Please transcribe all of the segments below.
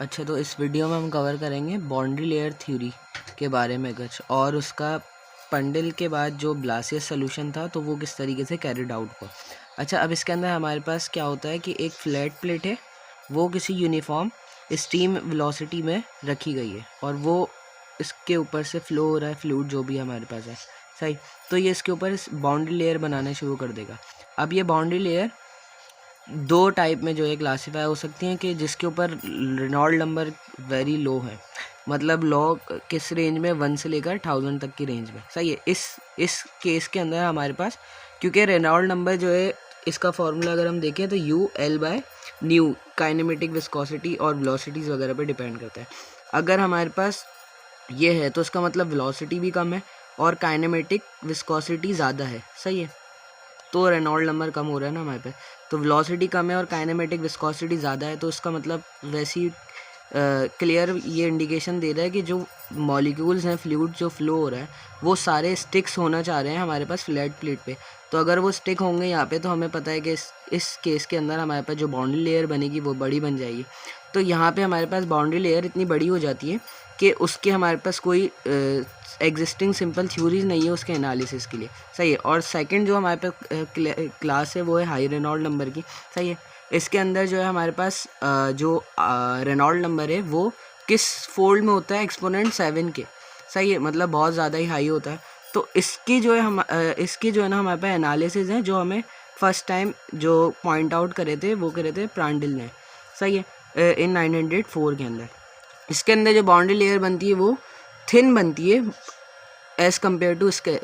अच्छा, तो इस वीडियो में हम कवर करेंगे बाउंड्री लेयर थ्योरी के बारे में कुछ, और उसका पंडिल के बाद जो ब्लासियस सोल्यूशन था तो वो किस तरीके से कैरिड आउट हुआ। अच्छा, अब इसके अंदर हमारे पास क्या होता है कि एक फ्लैट प्लेट है, वो किसी यूनिफॉर्म स्टीम वेलोसिटी में रखी गई है और वो इसके ऊपर से फ्लो हो रहा है फ्लूइड जो भी हमारे पास है, सही। तो ये इसके ऊपर इस बाउंड्री लेयर बनाना शुरू कर देगा। अब ये बाउंड्री लेयर दो टाइप में जो है क्लासीफाई हो सकती हैं कि जिसके ऊपर रेनॉल्ड नंबर वेरी लो है, मतलब लो किस रेंज में 1 से लेकर 1000 तक की रेंज में, सही है। इस केस के अंदर हमारे पास, क्योंकि रेनॉल्ड नंबर जो है इसका फॉर्मूला अगर हम देखें तो U L by new kinematic viscosity और वेलोसिटीज़ वगैरह पे डिपेंड करता है। अगर हमारे पास ये है तो इसका मतलब वेलोसिटी भी कम है और काइनेमेटिक विस्कोसिटी ज़्यादा है, सही है। तो रेनॉल्ड नंबर कम हो रहा है ना हमारे पे, तो वेलोसिटी कम है और काइनेमेटिक विस्कोसिटी ज़्यादा है, तो इसका मतलब वैसी क्लियर ये इंडिकेशन दे रहा है कि जो मॉलिक्यूल्स हैं, फ्लूइड जो फ्लो हो रहा है वो सारे स्टिक्स होना चाह रहे हैं हमारे पास फ्लैट प्लेट पे। तो अगर वो स्टिक होंगे यहाँ पे तो हमें पता है कि इस केस के अंदर हमारे पास जो बाउंड्री लेयर बनेगी वो बड़ी बन जाएगी। तो यहाँ पे हमारे पास बाउंड्री लेयर इतनी बड़ी हो जाती है कि उसके हमारे पास कोई एग्जिस्टिंग सिंपल थ्योरीज नहीं है उसके एनालिसिस के लिए, सही है। और सेकंड जो हमारे पास क्लास है वो है हाई रेनॉल्ड नंबर की, सही है। इसके अंदर जो है हमारे पास जो रेनॉल्ड नंबर है वो किस फोल्ड में होता है, एक्सपोनेंट 7 के, सही है, मतलब बहुत ज़्यादा ही हाई होता है। तो इसकी जो है इसकी जो है ना हमारे पास एनालिसिस है जो हमें फर्स्ट टाइम जो पॉइंट आउट करे थे वो करे थे प्रांडिल ने, सही है, इन 1904 के अंदर। इसके अंदर जो बाउंड्री लेयर बनती है वो थिन बनती है एज़ कम्पेयर टू इसके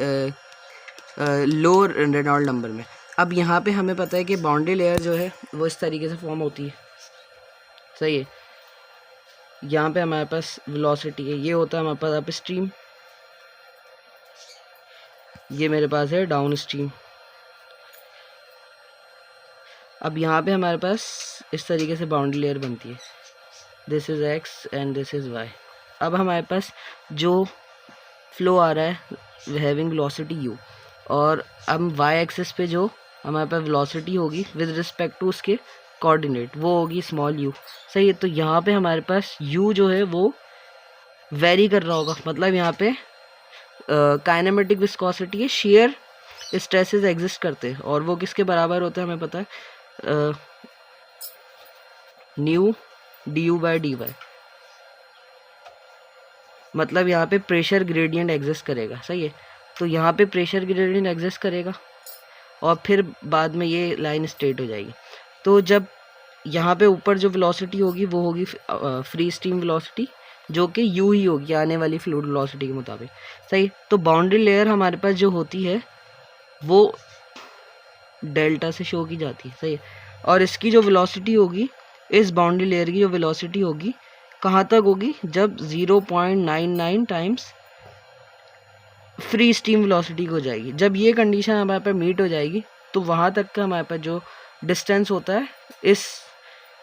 लो रेनॉल्ड नंबर में। अब यहाँ पे हमें पता है कि बाउंड्री लेयर जो है वो इस तरीके से फॉर्म होती है, सही है। यहाँ पे हमारे पास वेलोसिटी है, ये होता है हमारे पास अप स्ट्रीम, ये मेरे पास है डाउन स्ट्रीम। अब यहाँ पे हमारे पास इस तरीके से बाउंड्री लेयर बनती है, this is x and this is why. अब हमारे पास जो फ्लो आ रहा है हैविंग वेलोसिटी u, और अब वाई एक्सिस पे जो हमारे पास वेलोसिटी होगी विद रिस्पेक्ट टू उसके कोऑर्डिनेट वो होगी स्मॉल u, सही है। तो यहाँ पे हमारे पास u जो है वो वेरी कर रहा होगा, मतलब यहाँ पे काइनेमेटिक विस्कोसिटी है, शेयर स्ट्रेसेस एग्जिस्ट करते हैं और वो किसके बराबर होते हैं हमें पता है, nu d u by d y, मतलब यहाँ पे प्रेशर ग्रेडियंट एग्जिस्ट करेगा, सही है। तो यहाँ पे प्रेशर ग्रेडियंट एग्जिस्ट करेगा और फिर बाद में ये लाइन स्ट्रेट हो जाएगी। तो जब यहाँ पे ऊपर जो वेलोसिटी होगी वो होगी फ्री स्ट्रीम वेलोसिटी, जो कि यू ही होगी आने वाली फ्लूइड वेलोसिटी के मुताबिक, सही। तो बाउंड्री लेयर हमारे पास जो होती है वो डेल्टा से शो की जाती है, सही है। और इसकी जो वेलोसिटी होगी, इस बाउंड्री लेयर की जो वेलोसिटी होगी कहाँ तक होगी, जब 0.99 टाइम्स फ्री स्टीम वेलोसिटी हो जाएगी। जब ये कंडीशन हमारे पास मीट हो जाएगी तो वहाँ तक का हमारे पास जो डिस्टेंस होता है इस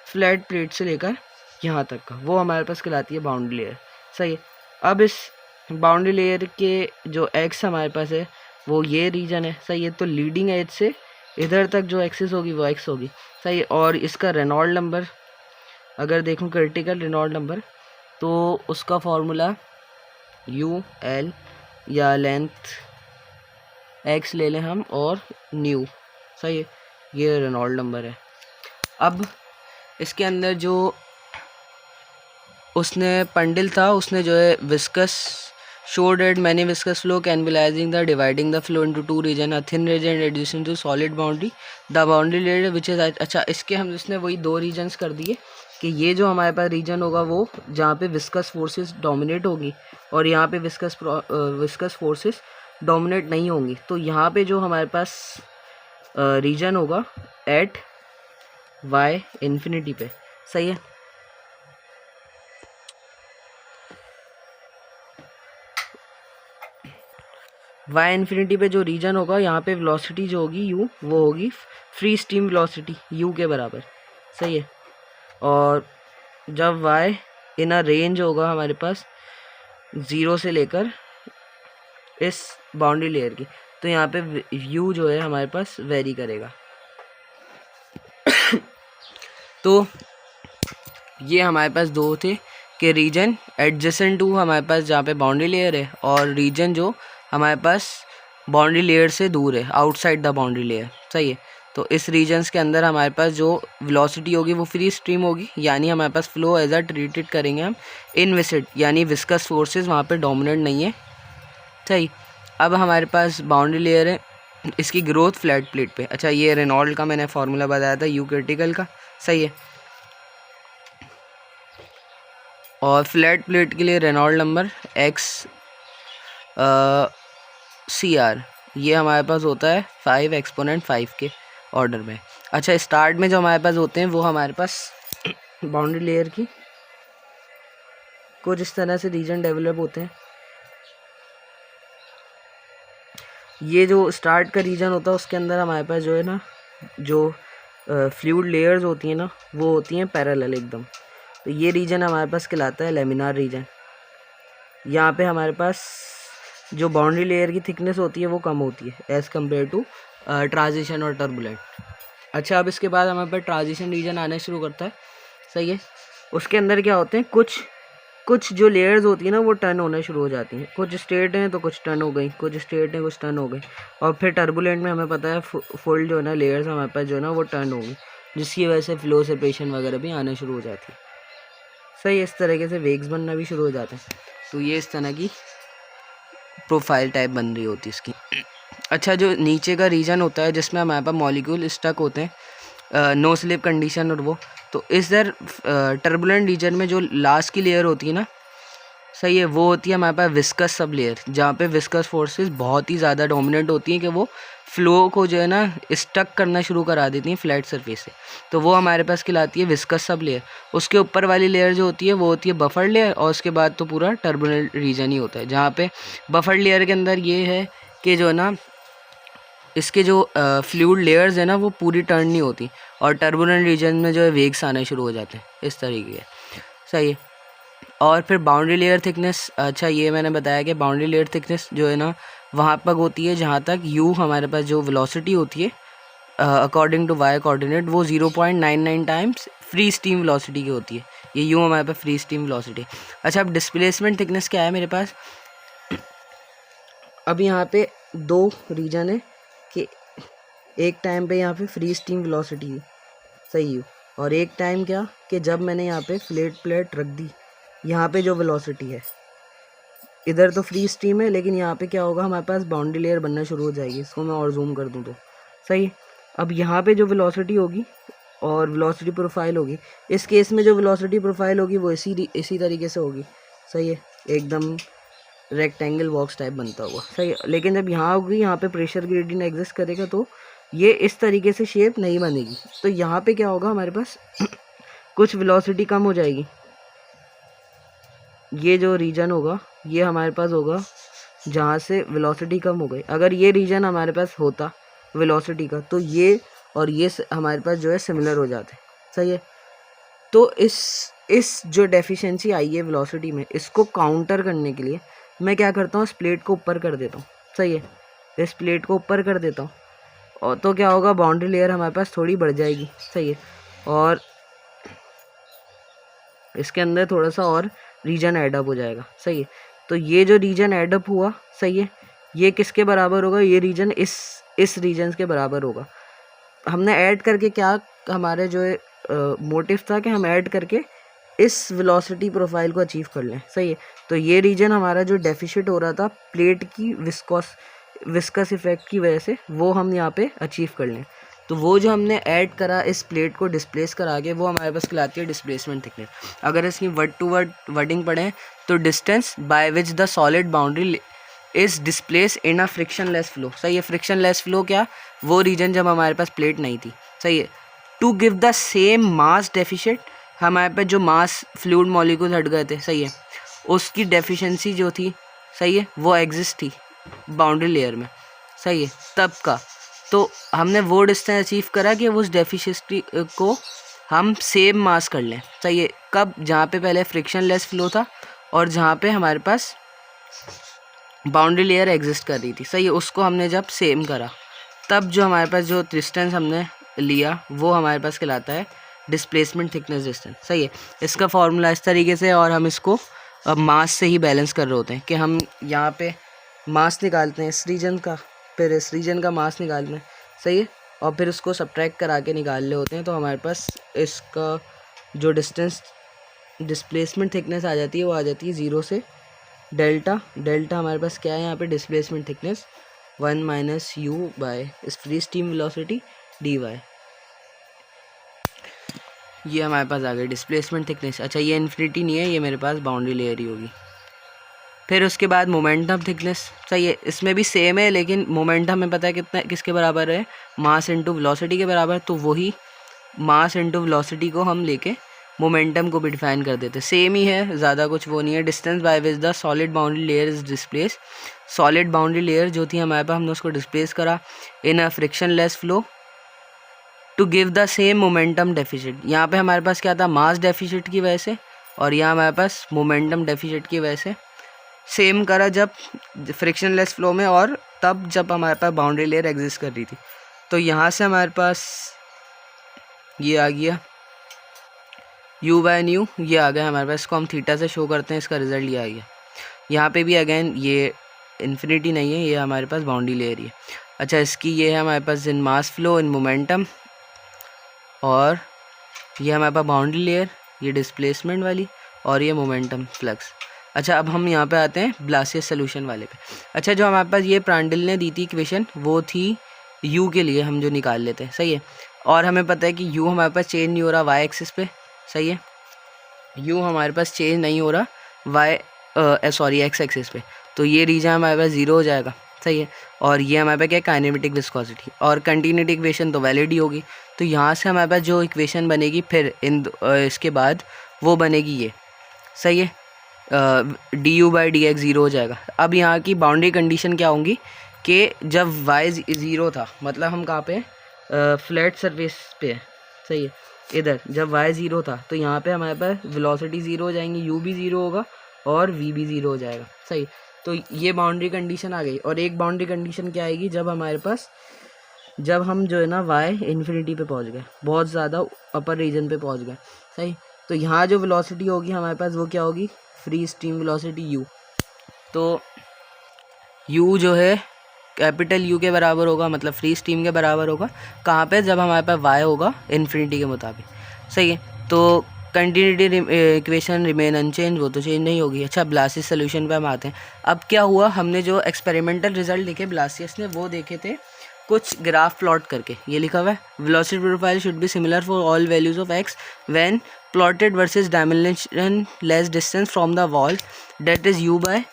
फ्लैट प्लेट से लेकर यहाँ तक का, वो हमारे पास कहलाती है बाउंड्री लेयर, सही है। अब इस बाउंड्री लेयर के जो एक्स हमारे पास है वो ये रीजन है, सही है। तो लीडिंग एज से इधर तक जो एक्सिस होगी वो एक्स होगी, सही है। और इसका रेनॉल्ड नंबर अगर देखूँ, क्रिटिकल रेनॉल्ड नंबर, तो उसका फॉर्मूला यू एल या लेंथ एक्स ले लें हम और न्यू, सही है, ये रेनॉल्ड नंबर है। अब इसके अंदर जो उसने पंडिल था उसने जो है viscous showed that many viscous flow can be realizing the dividing the flow into two region, a thin region adjacent to solid boundary, the boundary layer which is, अच्छा इसके हम इसने वही दो रीजन्स कर दिए कि ये जो हमारे पास रीजन होगा वो जहाँ पे विस्कस फोर्सेस डोमिनेट होगी और यहाँ पे विस्कस फोर्सेस डोमिनेट नहीं होंगी। तो यहाँ पे जो हमारे पास रीजन होगा एट वाई इन्फिनिटी पे, सही है। वाई इन्फिनिटी पे जो रीजन होगा यहाँ पे वेलोसिटी जो होगी u वो होगी फ्री स्टीम वेलोसिटी u के बराबर, सही है। और जब y इन अ रेंज होगा हमारे पास 0 से लेकर इस बाउंड्री लेयर की, तो यहाँ पे u जो है हमारे पास वेरी करेगा। तो ये हमारे पास दो थे कि रीजन एडजेसेंट टू हमारे पास जहाँ पे बाउंड्री लेयर है, और रीजन जो हमारे पास बाउंड्री लेयर से दूर है, आउटसाइड द बाउंड्री लेयर। सही है। तो इस रीजन्स के अंदर हमारे पास जो वेलोसिटी होगी वो फ्री स्ट्रीम होगी, यानी हमारे पास फ्लो एज अ ट्रीटेड करेंगे हम इनविसिड, यानी विस्कस फोर्सेस वहाँ पे डोमिनेट नहीं है। सही। अब हमारे पास बाउंड्री लेयर है, इसकी ग्रोथ फ्लैट प्लेट पे। अच्छा, ये रेनॉल्ड का मैंने फार्मूला बताया था, यू क्रिटिकल का। सही है। और फ्लैट प्लेट के लिए रेनॉल्ड नंबर XCR, ये हमारे पास होता है 5 एक्सपोनेंट 5 के ऑर्डर में। अच्छा, स्टार्ट में जो हमारे पास होते हैं वो हमारे पास बाउंड्री लेयर की कुछ इस तरह से रीजन डेवलप होते हैं। ये जो स्टार्ट का रीजन होता है उसके अंदर हमारे पास जो है ना, जो फ्लूइड लेयर्स होती हैं ना, वो होती हैं पैरेलल एकदम। तो ये रीजन हमारे पास कहलाता है लेमिनार रीजन। यहाँ पे हमारे पास जो बाउंड्री लेयर की थिकनेस होती है वो कम होती है एज़ कम्पेयर टू ट्रांजिशन और टर्बुलेंट। अच्छा, अब इसके बाद हमारे पास ट्रांजिशन रीजन आना शुरू करता है। सही है। उसके अंदर क्या होते हैं, कुछ जो लेयर्स होती है ना वो टर्न होना शुरू हो जाती हैं। कुछ स्ट्रेट हैं तो कुछ टर्न हो गई, कुछ स्ट्रेट हैं कुछ टर्न हो गई। और फिर टर्बुलेंट में हमें पता है फोल्ड जो है ना, लेयर्स हमारे पास जो है ना वो टर्न होगी, जिसकी वजह से फ्लो सेपरेशन वगैरह भी आना शुरू हो जाती है। सही। इस तरीके से वेग्स बनना भी शुरू हो जाते हैं। तो ये इस तरह की प्रोफाइल टाइप बन रही होती है इसकी। अच्छा, जो नीचे का रीजन होता है जिसमें हमारे पास मॉलिक्यूल स्टक होते हैं, नो स्लिप कंडीशन और वो, तो इस दर टर्बुलेंट रीजन में जो लास्ट की लेयर होती है ना, सही है, वो होती है हमारे पास विस्कस सब लेयर, जहाँ पे विस्कस फोर्सेस बहुत ही ज़्यादा डोमिनेट होती हैं कि वो फ्लो को जो है ना स्टक करना शुरू करा देती हैं फ्लैट सरफेस से। तो वो हमारे पास कहलाती है विस्कस सब लेयर। उसके ऊपर वाली लेयर जो होती है वो होती है बफर लेयर, और उसके बाद तो पूरा टर्बुलेंट रीजन ही होता है, जहाँ पे बफर लेयर के अंदर ये है कि जो है ना इसके जो फ्लूइड लेयर्स है ना वो पूरी टर्न नहीं होती, और टर्बुलेंट रीजन में जो है वेग्स आने शुरू हो जाते हैं इस तरीके के। सही है। और फिर बाउंड्री लेयर थिकनेस, अच्छा ये मैंने बताया कि बाउंड्री लेयर थिकनेस जो है ना वहाँ तक होती है जहाँ तक यू हमारे पास जो वेलोसिटी होती है अकॉर्डिंग टू वाई कोऑर्डिनेट वो 0.99 टाइम्स फ्री स्टीम वेलोसिटी की होती है। ये यू हमारे पास फ्री स्टीम वेलोसिटी। अच्छा, अब डिस्प्लेसमेंट थिकनेस क्या है मेरे पास, अब यहाँ पे दो रीजन है कि एक टाइम पे यहाँ पे फ्री स्टीम वेलोसिटी है, सही है, और एक टाइम क्या कि जब मैंने यहाँ पे फ्लैट प्लेट रख दी, यहाँ पे जो वेलोसिटी है, इधर तो फ्री स्टीम है लेकिन यहाँ पे क्या होगा, हमारे पास बाउंड्री लेयर बनना शुरू हो जाएगी। इसको मैं और जूम कर दूँ तो सही। अब यहाँ पे जो वेलोसिटी होगी और वेलोसिटी प्रोफाइल होगी, इस केस में जो वेलोसिटी प्रोफाइल होगी वो इसी तरीके से होगी। सही है, एकदम रेक्टेंगल बॉक्स टाइप बनता हुआ। सही है। लेकिन जब यहाँ होगी, यहाँ पे प्रेशर ग्रेडियंट एग्जिस्ट करेगा तो ये इस तरीके से शेप नहीं बनेगी। तो यहाँ पे क्या होगा, हमारे पास कुछ वेलोसिटी कम हो जाएगी। ये जो रीजन होगा ये हमारे पास होगा जहाँ से वेलोसिटी कम हो गई। अगर ये रीजन हमारे पास होता वेलोसिटी का, तो ये और ये हमारे पास जो है सिमिलर हो जाते। सही है। तो इस जो डेफिशिएंसी आई है वेलोसिटी में, इसको काउंटर करने के लिए मैं क्या करता हूँ, इस प्लेट को ऊपर कर देता हूँ। सही है, इस प्लेट को ऊपर कर देता हूँ, और तो क्या होगा, बाउंड्री लेयर हमारे पास थोड़ी बढ़ जाएगी। सही है। और इसके अंदर थोड़ा सा और रीजन एडअप हो जाएगा। सही है। तो ये जो रीजन एडअप हुआ, सही है, ये किसके बराबर होगा, ये रीजन इस रीजन के बराबर होगा। हमने ऐड करके क्या, हमारे जो है मोटिव था कि हम ऐड करके इस वेलोसिटी प्रोफाइल को अचीव कर लें। सही है। तो ये रीजन हमारा जो डेफिशिट हो रहा था प्लेट की विस्कस इफेक्ट की वजह से, वो हम यहाँ पे अचीव कर लें। तो वो जो हमने ऐड करा इस प्लेट को डिस्प्लेस करा के, वो हमारे पास कहलाती है डिस्प्लेसमेंट थिकनेस। अगर इसकी वर्ड टू वर्ड वर्डिंग पढ़ें तो distance by which the solid boundary is displace in a frictionless flow. सही है। फ्रिक्शनलेस फ्लो क्या, वो रीजन जब हमारे पास प्लेट नहीं थी। सही है। To give the same mass deficit, हमारे पास जो मास फ्लूइड मॉलिक्यूल हट गए थे, सही है, उसकी डेफिशिएंसी जो थी, सही है, वो एग्जिस्ट थी बाउंड्री लेयर में। सही है। तब का तो हमने वो डिस्टेंस अचीव करा कि उस डेफिशिएंसी को हम सेम मास कर लें। सही है। कब, जहाँ पे पहले फ्रिक्शनलेस फ्लो था और जहाँ पे हमारे पास बाउंड्री लेयर एग्जिस्ट कर रही थी। सही है। उसको हमने जब सेम करा, तब जो हमारे पास जो डिस्टेंस हमने लिया वो हमारे पास कहलाता है डिस्प्लेसमेंट थिकनेस डिस्टेंस। सही है, इसका फॉर्मूला इस तरीके से, और हम इसको अब मास से ही बैलेंस कर रहे होते हैं कि हम यहाँ पे मास निकालते हैं इस रीजन का, फिर इस रीजन का मास निकालते हैं। सही है, और फिर उसको सब्ट्रैक्ट करा के निकाल रहे होते हैं, तो हमारे पास इसका जो डिस्टेंस डिस्प्लेसमेंट थिकनेस आ जाती है वो आ जाती है 0 से डेल्टा। डेल्टा हमारे पास क्या है यहाँ पे, displacement thickness 1 minus u by इस फ्री स्टीम वेलोसिटी dy। ये हमारे पास आ गई डिस्प्लेसमेंट थिकनेस। अच्छा, ये इन्फिनिटी नहीं है, ये मेरे पास बाउंड्री लेयर ही होगी। फिर उसके बाद मोमेंटम थिकनेस। सही है, इसमें भी सेम है, लेकिन मोमेंटम में पता है कितना किसके बराबर है, मास इनटू वेलोसिटी के बराबर। तो वही मास इनटू वेलोसिटी को हम लेके मोमेंटम को भी डिफाइन कर देते, सेम ही है, ज़्यादा कुछ वो नहीं है। Distance by which the solid boundary layer is displace. Solid boundary layer जो थी हमारे पास, हमने उसको डिस्प्लेस करा in a frictionless flow to give the same momentum deficit. यहाँ पे हमारे पास क्या था, मास डेफिसिट की वजह से, और यहाँ हमारे पास मोमेंटम डेफिसिट की वजह से सेम करा जब फ्रिक्शनलेस फ्लो में, और तब जब हमारे पास बाउंड्री लेयर एग्जिस्ट कर रही थी। तो यहाँ से हमारे पास ये आ गया u बाय न्यू, ये आ गया हमारे पास। इसको हम थीटा से शो करते हैं, इसका रिजल्ट ये आ गया। यहाँ पे भी अगेन ये इन्फिनिटी नहीं है, ये हमारे पास बाउंड्री लेयर ही है। अच्छा, इसकी ये है हमारे पास इन मास फ्लो इन मोमेंटम, और ये हमारे पास बाउंड्री लेयर, ये डिस्प्लेसमेंट वाली, और ये मोमेंटम फ्लक्स। अच्छा, अब हम यहाँ पे आते हैं ब्लासियस सोल्यूशन वाले पे। अच्छा, जो हमारे पास ये प्रांडल ने दी थी इक्वेशन, वो थी u के लिए, हम जो निकाल लेते हैं। सही है, और हमें पता है कि u हमारे पास चेंज नहीं हो रहा y एक्सिस पे। सही है, u हमारे पास चेंज नहीं हो रहा x एक्सिस पे, तो ये रीजन हमारे पास 0 हो जाएगा। सही है, और ये हमारे पास क्या है, काइनेमेटिक विस्कोसिटी, और कंटिन्यूटी इक्वेशन तो वैलिड ही होगी। तो यहाँ से हमारे पास जो इक्वेशन बनेगी फिर इसके बाद वो बनेगी ये। सही है, du बाई डी एक्स 0 हो जाएगा। अब यहाँ की बाउंड्री कंडीशन क्या होंगी कि जब y 0 था, मतलब हम कहाँ पे फ्लैट सरफेस पे है। सही है, इधर जब y 0 था तो यहाँ पे हमारे पास वेलोसिटी 0 हो जाएंगी, u भी 0 होगा और v भी 0 हो जाएगा। सही, तो ये बाउंड्री कंडीशन आ गई। और एक बाउंड्री कंडीशन क्या आएगी, जब हमारे पास, जब हम जो है ना y इन्फिनिटी पे पहुँच गए, बहुत ज़्यादा अपर रीजन पे पहुँच गए। सही, तो यहाँ जो वेलोसिटी होगी हमारे पास वो क्या होगी, फ्री स्टीम वेलोसिटी u। तो u जो है कैपिटल U के बराबर होगा, मतलब फ्री स्टीम के बराबर होगा। कहाँ पे, जब हमारे पास y होगा इन्फिनिटी के मुताबिक। सही है, तो कंटिन्यूटी इक्वेशन रिमेन अनचेंज, वो तो चेंज नहीं होगी। अच्छा, ब्लासियस सोल्यूशन पे हम आते हैं। अब क्या हुआ, हमने जो एक्सपेरिमेंटल रिजल्ट देखे ब्लासियस ने, वो देखे थे कुछ ग्राफ प्लॉट करके। ये लिखा हुआ है, velocity profile should be similar for all values of x when plotted versus dimension less distance from the wall, that is u by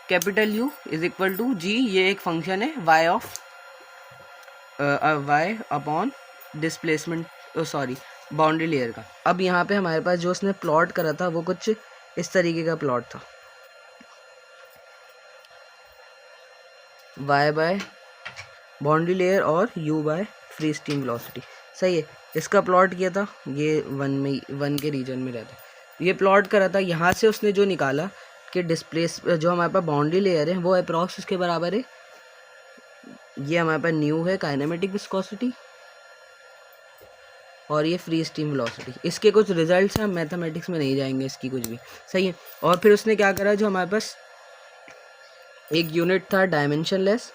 capital U is equal to g। ये एक function है y of y upon displacement sorry boundary layer का। अब यहाँ पे हमारे पास जो उसने प्लॉट करा था वो कुछ इस तरीके का प्लॉट था, y बाय बाउंड्री लेयर और u by free stream velocity. सही है, इसका प्लॉट किया था, ये 1 के रीजन में रहता है, ये प्लॉट करा था। यहाँ से उसने जो निकाला कि डिस्प्लेस जो हमारे पास बाउंड्री लेयर है वो अप्रॉक्स इसके बराबर है, ये हमारे पास न्यू है काइनेमेटिक विस्कोसिटी, और ये फ्री स्टीम वेलोसिटी। इसके कुछ रिजल्ट्स हैं, हम मैथमेटिक्स में नहीं जाएंगे इसकी कुछ भी। सही है, और फिर उसने क्या करा, जो हमारे पास एक यूनिट था डायमेंशनलेस,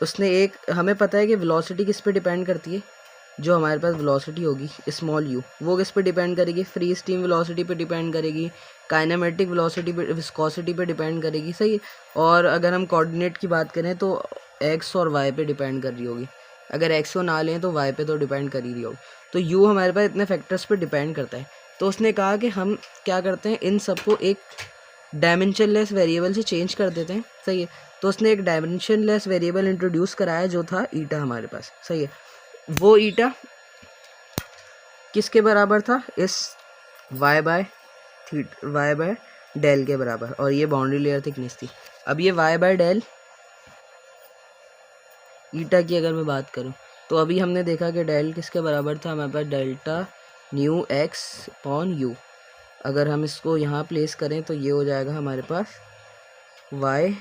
उसने एक, हमें पता है कि वेलोसिटी किस पे डिपेंड करती है, जो हमारे पास वेलोसिटी होगी स्मॉल u, वो किस पे डिपेंड करेगी, फ्री स्टीम वेलोसिटी पे डिपेंड करेगी, काइनेमेटिक वेलोसिटी पे, विस्कोसिटी पे डिपेंड करेगी। सही है, और अगर हम कोऑर्डिनेट की बात करें तो x और y पे डिपेंड कर रही होगी, अगर x को ना लें तो y पे तो डिपेंड कर ही रही होगी। तो u हमारे पास इतने फैक्टर्स पे डिपेंड करता है। तो उसने कहा कि हम क्या करते हैं, इन सबको एक डायमेंशनलेस वेरिएबल से चेंज कर देते हैं। सही है, तो उसने एक डायमेंशनलेस वेरिएबल इंट्रोड्यूस कराया जो था ईटा हमारे पास। सही है, वो ईटा किसके बराबर था, इस y बाय डेल के बराबर, और ये बाउंड्री लेयर थिकनेस थी। अब ये y बाय डेल ईटा की अगर मैं बात करूं, तो अभी हमने देखा कि डेल किसके बराबर था, हमारे पास delta nu x upon u। अगर हम इसको यहाँ प्लेस करें तो ये हो जाएगा हमारे पास y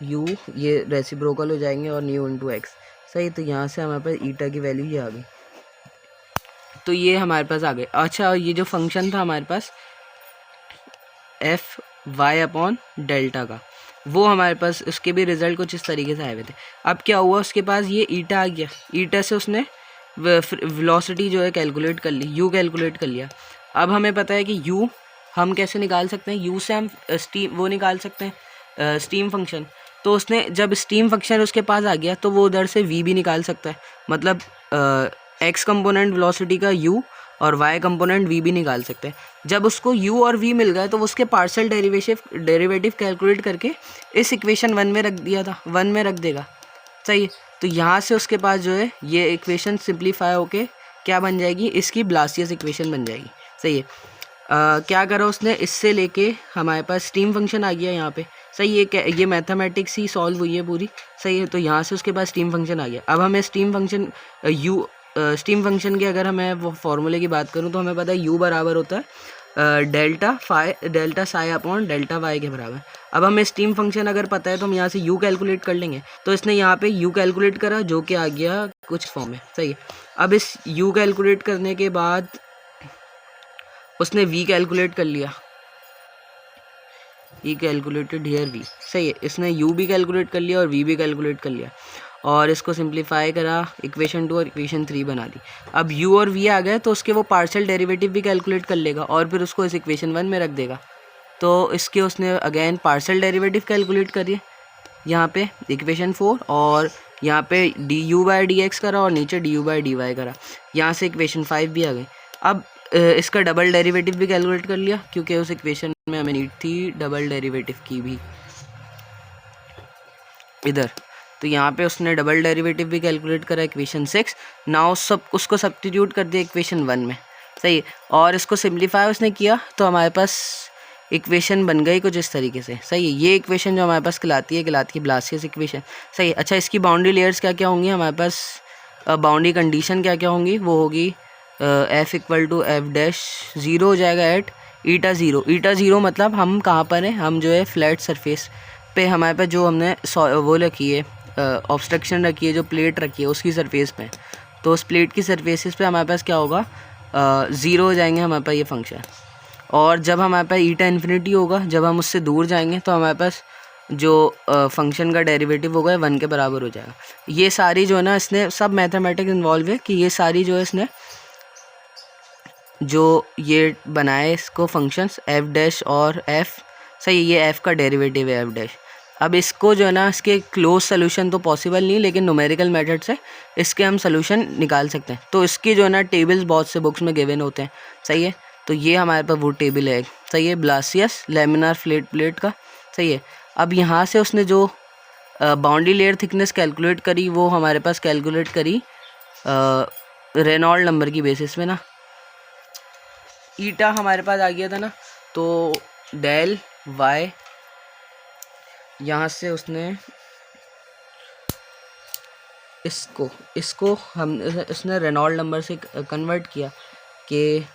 यू ये रेसिप्रोकल हो जाएंगे और न्यू इंटू एक्स। सही, तो यहाँ से हमारे पास ईटा की वैल्यू ये आ गई। तो ये हमारे पास आ गए। अच्छा, ये जो फंक्शन था हमारे पास एफ वाई अपॉन डेल्टा का, वो हमारे पास उसके भी रिजल्ट कुछ इस तरीके से आए हुए थे। अब क्या हुआ, उसके पास ये ईटा आ गया, ईटा से उसने वेलोसिटी जो है कैलकुलेट कर ली, यू कैलकुलेट कर लिया। अब हमें पता है कि यू हम कैसे निकाल सकते हैं, यू से हम स्टीम वो निकाल सकते हैं, स्टीम फंक्शन। तो उसने जब स्टीम फंक्शन उसके पास आ गया तो वो उधर से वी भी निकाल सकता है, मतलब एक्स कंपोनेंट वेलोसिटी का यू और वाई कंपोनेंट वी भी निकाल सकते हैं। जब उसको u और v मिल गए तो उसके पार्शियल डेरिवेटिव कैलकुलेट करके इस इक्वेशन 1 में रख दिया था, 1 में रख देगा। सही है, तो यहाँ से उसके पास जो है ये इक्वेशन सिंप्लीफाई होके क्या बन जाएगी, इसकी ब्लासियस इक्वेशन बन जाएगी। सही है, क्या करा उसने, इससे लेके हमारे पास स्टीम फंक्शन आ गया यहाँ पे। सही है, ये मैथमेटिक्स ही सॉल्व हुई है पूरी। सही है, तो यहाँ से उसके पास स्टीम फंक्शन आ गया। अब हमें स्टीम फंक्शन स्टीम फंक्शन की अगर हमें वो फॉर्मूले की बात करूँ तो हमें पता है u बराबर होता है delta psi upon delta y के बराबर। अब हमें स्टीम फंक्शन अगर पता है तो हम यहाँ से u कैलकुलेट कर लेंगे। तो इसने यहाँ पे u कैलकुलेट करा जो कि आ गया कुछ फॉर्म में। सही है, अब इस u कैलकुलेट करने के बाद उसने v कैलकुलेट कर लिया, ई कैलकुलेटेड हियर v। सही है, इसने u भी कैलकुलेट कर लिया और v भी कैलकुलेट कर लिया और इसको सिंप्लीफाई करा, इक्वेशन 2 और इक्वेशन 3 बना दी। अब u और v आ गए तो उसके वो पार्शियल डेरिवेटिव भी कैलकुलेट कर लेगा और फिर उसको इस इक्वेशन 1 में रख देगा। तो इसके उसने अगेन पार्शियल डेरिवेटिव कैलकुलेट करिए यहाँ पे इक्वेशन 4, और यहाँ पे du/dx करा और नीचे du/dy करा। यहाँ से इक्वेशन 5 भी आ गई। अब इसका डबल डेरिवेटिव भी कैलकुलेट कर लिया क्योंकि उस इक्वेशन में हमें नीड थी डबल डेरिवेटिव की भी इधर। तो यहाँ पे उसने डबल डेरिवेटिव भी कैलकुलेट करा इक्वेशन 6। नाउ सब उसको सब्स्टिट्यूट कर दिया इक्वेशन 1 में। सही, और इसको सिंप्लीफाई उसने किया तो हमारे पास इक्वेशन बन गई कुछ इस तरीके से। सही है, ये इक्वेशन जो हमारे पास कहलाती है ब्लासियस इक्वेशन। सही है, अच्छा इसकी बाउंड्री लेयर्स क्या क्या होंगी हमारे पास, बाउंड्री कंडीशन क्या क्या होंगी, वो होगी f equal to f dash 0 हो जाएगा एट ईटा 0। ईटा 0 मतलब हम कहाँ पर हैं, हम जो है फ्लैट सरफेस पे हमारे पास जो हमने वो रखी है ऑब्स्ट्रक्शन रखी है, जो प्लेट रखी है उसकी सरफेस पे। तो उस प्लेट की सरफेसेस पे हमारे पास क्या होगा, 0 हो जाएंगे हमारे पास ये फंक्शन। और जब हमारे पास ईटा इन्फिनिटी होगा, जब हम उससे दूर जाएंगे तो हमारे पास जो फंक्शन का डेरिवेटिव होगा 1 के बराबर हो जाएगा। ये सारी जो है ना, इसने सब मैथमेटिक्स इन्वॉल्व है कि ये सारी जो है इसने जो ये बनाए इसको फंक्शंस एफ डैश और एफ। सही, ये एफ का डेरिवेटिव है एफ डैश। अब इसको जो है ना, इसके क्लोज सोल्यूशन तो पॉसिबल नहीं, लेकिन न्यूमेरिकल मेथड से इसके हम सोल्यूशन निकाल सकते हैं। तो इसकी जो है ना टेबल्स बहुत से बुक्स में गिवन होते हैं। सही है, तो ये हमारे पास वो टेबल है। सही है, ब्लासियस लेमिनार फ्लैट प्लेट का। सही है, अब यहाँ से उसने जो बाउंड्री लेयर थिकनेस कैलकुलेट करी वो हमारे पास कैलकुलेट करी रेनॉल्ड नंबर की बेसिस में ना। ईटा हमारे पास आ गया था ना, तो डेल वाई यहाँ से उसने इसको हम इसने रेनॉल्ड नंबर से कन्वर्ट किया कि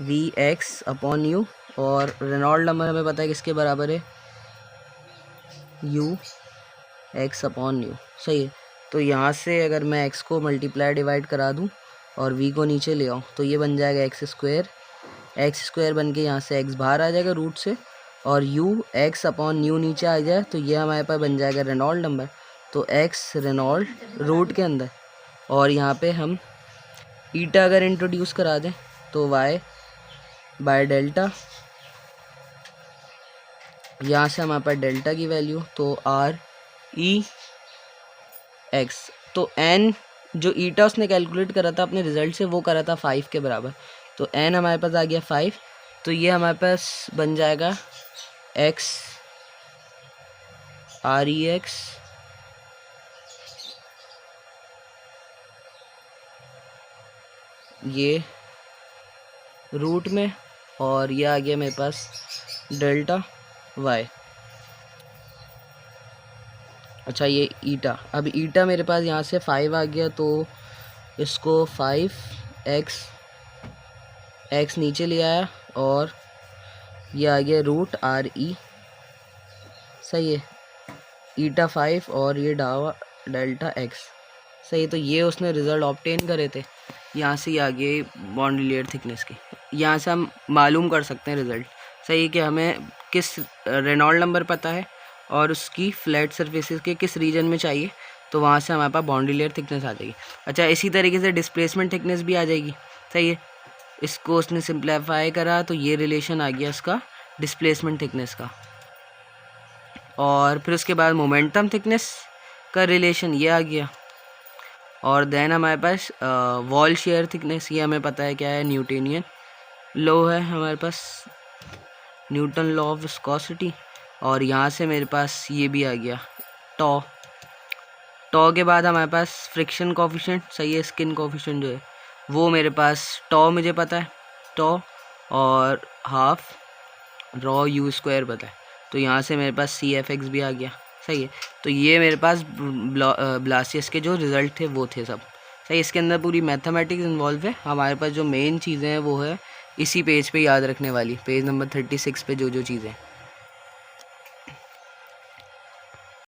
वी एक्स अपॉन यू, और रेनॉल्ड नंबर हमें पता है किसके बराबर है, यू एक्स अपॉन यू। सही है, तो यहाँ से अगर मैं एक्स को मल्टीप्लाई डिवाइड करा दूँ और वी को नीचे ले आऊँ तो ये बन जाएगा एक्स स्क्वायर बन के यहाँ से एक्स बाहर आ जाएगा रूट से, और यू एक्स अपॉन यू नीचे आ जाए तो ये हमारे पास बन जाएगा रेनॉल्ड नंबर। तो एक्स रेनॉल्ड रूट के अंदर, और यहाँ पे हम ईटा अगर इंट्रोड्यूस करा दें तो वाई बाय डेल्टा, यहाँ से हमारे पास डेल्टा की वैल्यू तो आर ई एक्स। तो एन जो ईटा उसने कैलकुलेट करा था अपने रिजल्ट से वो करा था 5 के बराबर, तो एन हमारे पास आ गया 5। तो ये हमारे पास बन जाएगा एक्स आर ई एक्स ये रूट में, और ये आ गया मेरे पास डेल्टा वाई। अच्छा ये ईटा, अब ईटा मेरे पास यहाँ से 5 आ गया तो इसको 5 एक्स नीचे ले आया और ये आ गया रूट आर ई सही है, ईटा 5 और ये डेल्टा एक्स। सही है, तो ये उसने रिज़ल्ट ऑब्टेन करे थे। यहाँ से ही आ गए बाउंड्री लेयर थिकनेस की। यहाँ से हम मालूम कर सकते हैं रिज़ल्ट। सही है कि हमें किस रेनॉल्ड नंबर पता है और उसकी फ्लैट सरफेसेस के किस रीजन में चाहिए, तो वहाँ से हमारे पास बाउंड्री लेयर थिकनेस आ जाएगी। अच्छा, इसी तरीके से डिस्प्लेसमेंट थिकनेस भी आ जाएगी। सही है, इसको उसने सिंप्लीफाई करा तो ये रिलेशन आ गया इसका डिस्प्लेसमेंट थिकनेस का। और फिर उसके बाद मोमेंटम थिकनेस का रिलेशन ये आ गया। और देन हमारे पास वॉल शेयर थिकनेस, ये हमें पता है क्या है, न्यूटनियन लॉ है हमारे पास, न्यूटन लॉ ऑफ विस्कोसिटी। और यहाँ से मेरे पास ये भी आ गया टॉ। टॉ के बाद हमारे पास फ्रिक्शन कोफिशिएंट। सही है, स्किन कोफिशिएंट जो है वो मेरे पास टॉ मुझे पता है, टॉ और हाफ रॉ यू स्क्वायर पता है, तो यहाँ से मेरे पास CF(x) भी आ गया। सही है, तो ये मेरे पास ब्लासियस के जो रिज़ल्ट थे वो थे सब। सही, इसके अंदर पूरी मैथमेटिक्स इन्वॉल्व है। हमारे पास जो मेन चीज़ें हैं वो है इसी पेज पे याद रखने वाली, पेज नंबर 36 पे जो चीज़ें